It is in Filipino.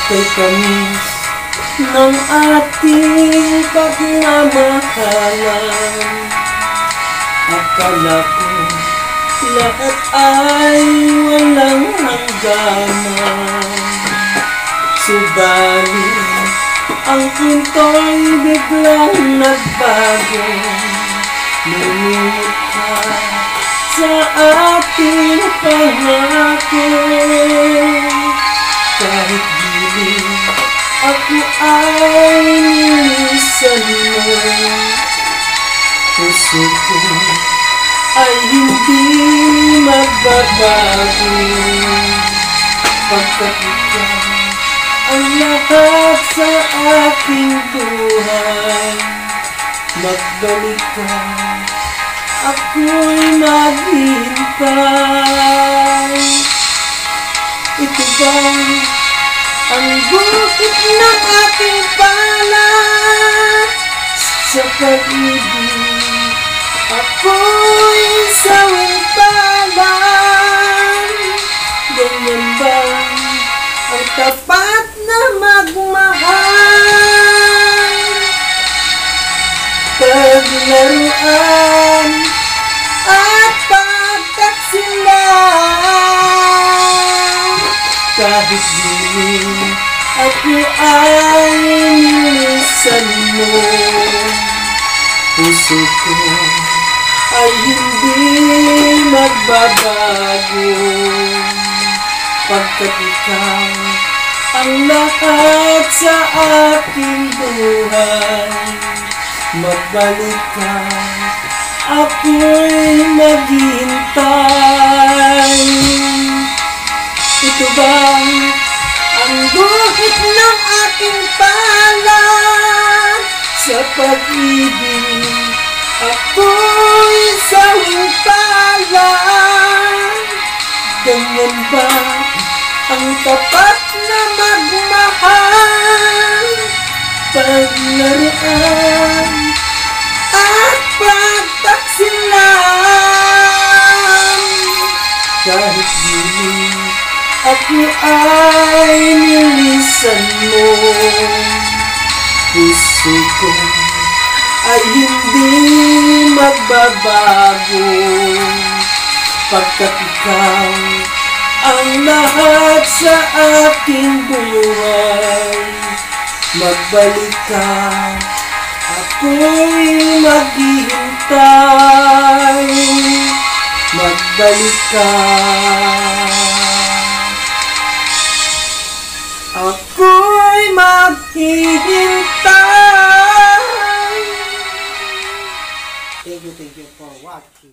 Kay tamis ng ating pagmamahalan. Akala ko lahat ay walang hangganan, subalit ang kwento'y biglang nagbago. Lumimot ka sa ating pangako. Kahit gilid ako ay nilisan mo, puso ko ay hindi magbabago. Pagkat ikaw ang lahat sa aking buhay, magbalik ka, ako'y maghihintay. Ito ba ang bukit ng aking palad sa pag-ibig? Ako'y sawing palad. Ganyan ba ang tapat na magmahal? Paglaruan at pagtaksilan. Kahit dilim ako ay nilisan mo, puso ko ay hindi magbabago. Pagkat ikaw ang lahat sa aking buhay, magbalik ka, ako'y maghihintay. Ito ba ang bukit ng aking palad sa pag-ibig? Ako'y sawing palad. Ganyan ba ang tapat na magmahal? Paglaruan at pagtaksilan. Kahit dilim ako ay nilisan mo, puso ko ay hindi magbabago. Pagkat ikaw ang lahat sa aking buhay, magbalik ka, ako'y maghihintay. Magbalik ka, ako'y maghihintay. Thank you for watching.